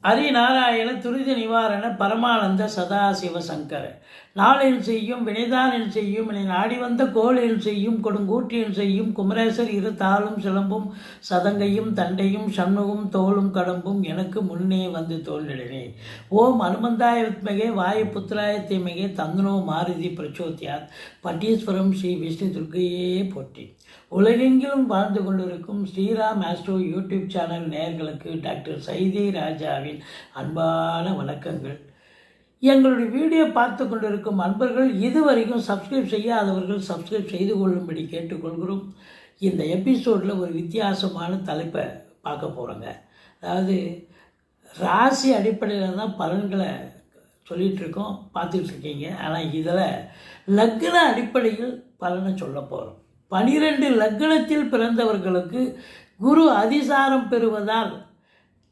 ஹரிநாராயண துரித நிவாரண பரமானந்த சதாசிவ சங்கர நாளில் செய்யும் வினைதானில் செய்யும் இனி நாடி வந்த கோளில் செய்யும் கொடுங்கூற்றில் செய்யும் குமரேசர் இரு தாளும் சிலம்பும் சதங்கையும் தண்டையும் சண்முகும் தோளும் கடம்பும் எனக்கு முன்னே வந்து தோன்றினே. ஓம் அனுமந்தாய வித்மகே வாயு புத்திராய தீமகே தந்தனோ மாருதி பிரச்சோத்யாத் பட்டீஸ்வரம் ஸ்ரீ விஷ்ணு துர்க்கையே போற்றி. உலகெங்கிலும் வாழ்ந்து கொண்டிருக்கும் ஸ்ரீராம் ஆஸ்ட்ரோ யூடியூப் சேனல் நேயர்களுக்கு டாக்டர் சைதி ராஜாவின் அன்பான வணக்கங்கள். எங்களுடைய வீடியோ பார்த்து கொண்டிருக்கும் அன்பர்கள் இதுவரைக்கும் சப்ஸ்கிரைப் செய்யாதவர்கள் சப்ஸ்கிரைப் செய்து கொள்ளும்படி கேட்டுக்கொள்கிறோம். இந்த எபிசோடில் ஒரு வித்தியாசமான தலைப்பை பார்க்க போகிறோங்க. அதாவது ராசி அடிப்படையில் தான் பலன்களை சொல்லிகிட்ருக்கோம், பார்த்துட்ருக்கீங்க. ஆனால் இதில் லக்ன அடிப்படையில் பலனை சொல்ல போகிறோம். 12 லக்னத்தில் பிறந்தவர்களுக்கு குரு அதிசாரம் பெறுவதால்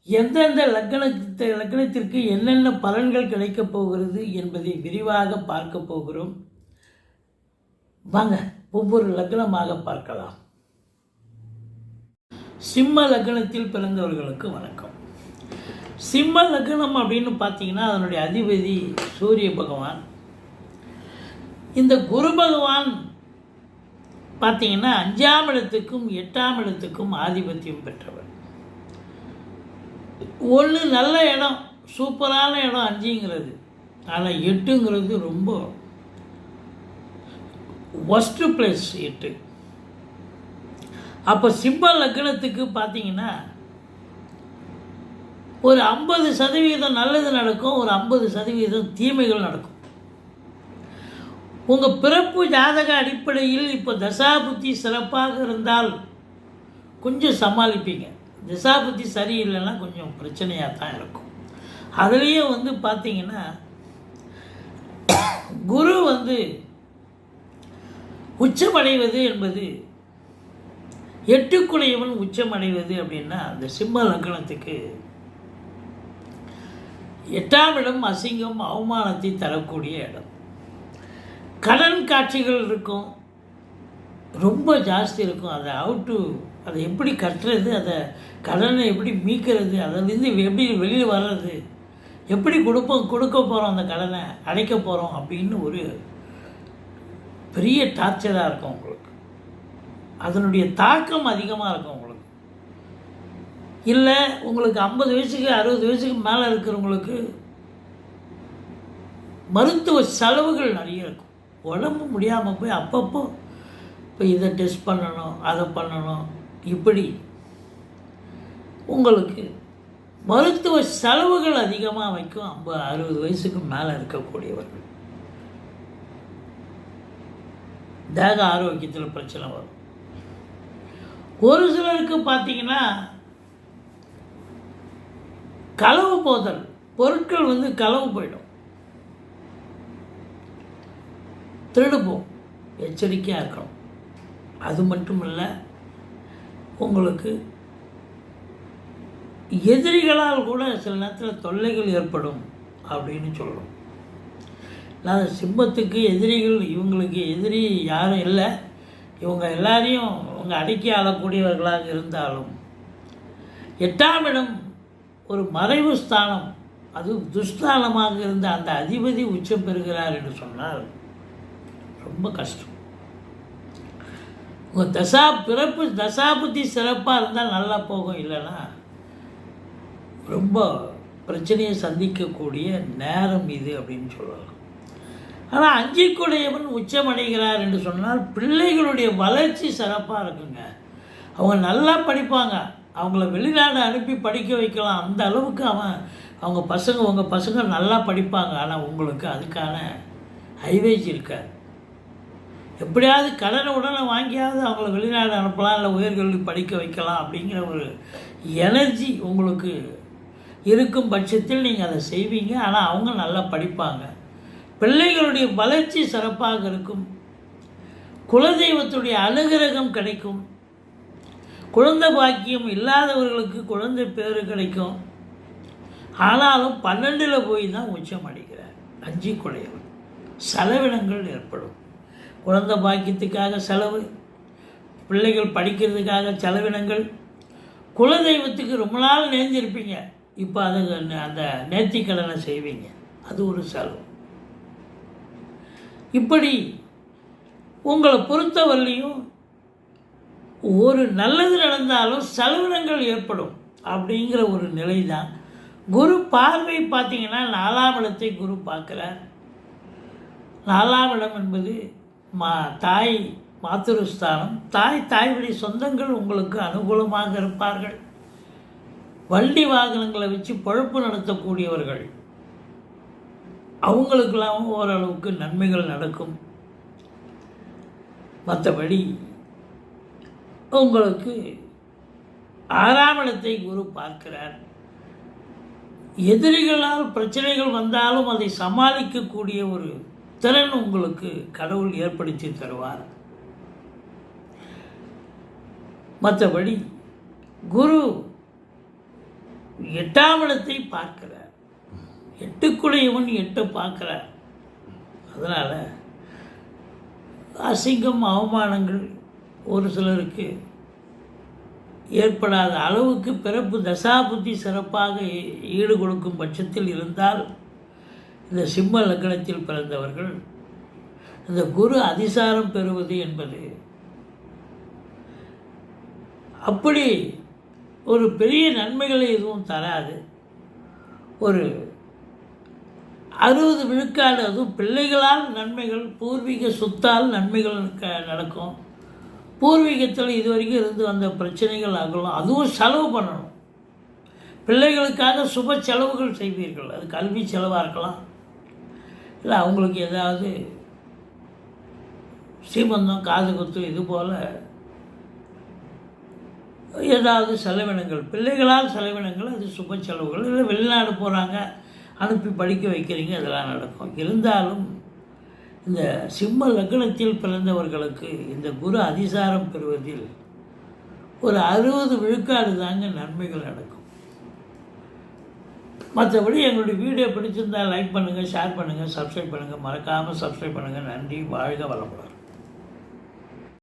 எந்தெந்த லக்னத்திற்கு என்னென்ன பலன்கள் கிடைக்கப் போகிறது என்பதை விரிவாக பார்க்க போகிறோம். வாங்க ஒவ்வொரு லக்னமாக பார்க்கலாம். சிம்ம லக்னத்தில் பிறந்தவர்களுக்கு வணக்கம். சிம்ம லக்னம் அப்படின்னு பார்த்தீங்கன்னா அதனுடைய அதிபதி சூரிய பகவான். இந்த குரு பகவான் பார்த்தீங்கன்னா 5ஆம் இடத்துக்கும் 8ஆம் இடத்துக்கும் ஆதிபத்தியம் பெற்றவர். ஒன்று நல்ல இடம், சூப்பரான இடம் 5ங்கிறது. ஆனால் 8ங்கிறது ரொம்ப ஒஸ்ட் பிளேஸ் 8. அப்போ சிம்ம லக்னத்துக்கு பார்த்தீங்கன்னா ஒரு 50% நல்லது நடக்கும், ஒரு 50% தீமைகள் நடக்கும். உங்கள் பிறப்பு ஜாதக அடிப்படையில் இப்போ தசாபுத்தி சிறப்பாக இருந்தால் கொஞ்சம் சமாளிப்பீங்க. தசாபுத்தி சரியில்லைன்னா கொஞ்சம் பிரச்சனையாக தான் இருக்கும். அதுலேயும் பார்த்தீங்கன்னா குரு உச்சமடைவது என்பது 8க்குடையவன் உச்சமடைவது அப்படின்னா அந்த சிம்ம லக்னத்துக்கு 8ஆம் இடம் அசிங்கம் அவமானத்தை தரக்கூடிய இடம். கடன் காட்சிகள் இருக்கும், ரொம்ப ஜாஸ்தி இருக்கும். அதை எப்படி கட்டுறது, அதை கடனை எப்படி மீட்கிறது, அதிலேருந்து எப்படி வெளியில் வர்றது, எப்படி கொடுக்க போகிறோம், அந்த கடனை அடைக்க போகிறோம் அப்படின்னு ஒரு பெரிய டார்ச்சராக இருக்கும் உங்களுக்கு. அதனுடைய தாக்கம் அதிகமாக இருக்கும் உங்களுக்கு. இல்லை உங்களுக்கு 50 வயசுக்கு 60 வயசுக்கு மேலே இருக்கிறவங்களுக்கு மருத்துவ செலவுகள் நிறைய இருக்கும். உடம்பு முடியாமல் போய் அப்பப்போ இப்போ இதை டெஸ்ட் பண்ணணும், அதை பண்ணணும், இப்படி உங்களுக்கு மருத்துவ செலவுகள் அதிகமாக வைக்கும் 50-60 வயசுக்கு மேலே இருக்கக்கூடியவர்கள். தேக ஆரோக்கியத்தில் பிரச்சனை வரும். ஒரு சிலருக்கு பார்த்தீங்கன்னா களவு போதல், பொருட்கள் களவு போயிடும், திருடுப்போம், எச்சரிக்கையாக இருக்கணும். அது மட்டும் இல்லை, உங்களுக்கு எதிரிகளால் கூட சில நேரத்தில் தொல்லைகள் ஏற்படும் அப்படின்னு சொல்கிறோம். நான் சிம்மத்துக்கு எதிரிகள், இவங்களுக்கு எதிரி யாரும் இல்லை, இவங்க எல்லாரையும் அவங்க அடக்கி ஆளக்கூடியவர்களாக இருந்தாலும் 8ஆம் இடம் ஒரு மறைவு ஸ்தானம், அது துஸ்தானமாக இருந்த அந்த அதிபதி உச்சம் பெறுகிறார் என்று சொன்னால் ரொம்ப கஷ்டம். உங்கள் தசாபுத்தி சிறப்பாக இருந்தால் நல்லா போகும், இல்லைன்னா ரொம்ப பிரச்சனையை சந்திக்கக்கூடிய நேரம் இது அப்படின்னு சொல்லலாம். ஆனால் 5க்குடையவன் உச்சமடைகிறார் என்று சொன்னால் பிள்ளைகளுடைய வளர்ச்சி சிறப்பாக இருக்குங்க. அவங்க நல்லா படிப்பாங்க, அவங்கள வெளிநாடு அனுப்பி படிக்க வைக்கலாம். அந்த அளவுக்கு உங்கள் பசங்க நல்லா படிப்பாங்க. ஆனால் உங்களுக்கு அதுக்கான ஹைவேஜ் இருக்காது. எப்படியாவது கடனை உடனே வாங்கியாவது அவங்கள வெளிநாடு அனுப்பலாம், இல்லை உயர்கல்வி படிக்க வைக்கலாம் அப்படிங்கிற ஒரு எனர்ஜி உங்களுக்கு இருக்கும் பட்சத்தில் நீங்கள் அதை செய்வீங்க. ஆனால் அவங்க நல்லா படிப்பாங்க, பிள்ளைகளுடைய வளர்ச்சி சிறப்பாக இருக்கும், குலதெய்வத்துடைய அனுகிரகம் கிடைக்கும், குழந்தை பாக்கியம் இல்லாதவர்களுக்கு குழந்தை பேரு கிடைக்கும். ஆனாலும் 12ல் போய் தான் உச்சம் அடைகிறார் 5க்குடையவன். செலவினங்கள் ஏற்படும். குழந்தை பாக்கியத்துக்காக செலவு, பிள்ளைகள் படிக்கிறதுக்காக செலவினங்கள், குலதெய்வத்துக்கு ரொம்ப நாள் நேர்ந்திருப்பீங்க, இப்போ அது அந்த நேர்த்திக்கடனை செய்வீங்க, அது ஒரு செலவு. இப்படி உங்களை பொறுத்தவரையிலையும் ஒரு நல்லது நடந்தாலும் செலவினங்கள் ஏற்படும் அப்படிங்கிற ஒரு நிலை தான். குரு பார்வை பார்த்தீங்கன்னா 4ஆம் இடத்தை குரு பார்க்குறார். 4ஆம் இடம் என்பது தாய் மாதுருஸ்தானம். தாய் வழி சொந்தங்கள் உங்களுக்கு அனுகூலமாக இருப்பார்கள். வண்டி வாகனங்களை வச்சு பொழப்பு நடத்தக்கூடியவர்கள், அவங்களுக்கெல்லாம் ஓரளவுக்கு நன்மைகள் நடக்கும். மற்றபடி உங்களுக்கு 6ஆம் இடத்தை குரு பார்க்கிறார். எதிரிகளால் பிரச்சனைகள் வந்தாலும் அதை சமாளிக்கக்கூடிய ஒரு திறன் உங்களுக்கு கடவுள் ஏற்படுத்தி தருவார். மற்றபடி குரு 8ஆம் இடத்தை பார்க்கிறார். 8க்குடையவன் 8 பார்க்கிறார். அதனால் அசிங்கம் அவமானங்கள் ஒரு சிலருக்கு ஏற்படாத அளவுக்கு பிறப்பு தசாபுத்தி சிறப்பாக ஈடு கொடுக்கும் பட்சத்தில் இருந்தால் இந்த சிம்ம லக்னத்தில் பிறந்தவர்கள் இந்த குரு அதிசாரம் பெறுவது என்பது அப்படி ஒரு பெரிய நன்மைகளை எதுவும் தராது. ஒரு 60 விழுக்காடு, அதுவும் பிள்ளைகளால் நன்மைகள், பூர்வீக சொத்தால் நன்மைகள் நடக்கும். பூர்வீகத்தில் இதுவரைக்கும் இருந்து வந்த பிரச்சனைகள் ஆகலாம். அதுவும் செலவு பண்ணணும். பிள்ளைகளுக்காக சுப செலவுகள் செய்வீர்கள். அது கல்வி செலவாக இருக்கலாம், இல்லை அவங்களுக்கு ஏதாவது சீமந்தம், காது குத்து, இது போல் ஏதாவது செலவினங்கள், பிள்ளைகளால் செலவினங்கள், அது சுப செலவுகள். இல்லை வெளிநாடு போகிறாங்க, அனுப்பி படிக்க வைக்கிறீங்க, இதெல்லாம் நடக்கும். இருந்தாலும் இந்த சிம்ம லக்னத்தில் பிறந்தவர்களுக்கு இந்த குரு அதிசாரம் பெறுவதில் ஒரு 60 விழுக்காடு தாங்க நன்மைகள் நடக்கும். மற்றபடி எங்களுடைய வீடியோ பிடிச்சிருந்தால் லைக் பண்ணுங்கள், ஷேர் பண்ணுங்கள், சப்ஸ்கிரைப் பண்ணுங்கள். மறக்காமல் சப்ஸ்கிரைப் பண்ணுங்கள். நன்றி. வாழ்க வளமுடன்.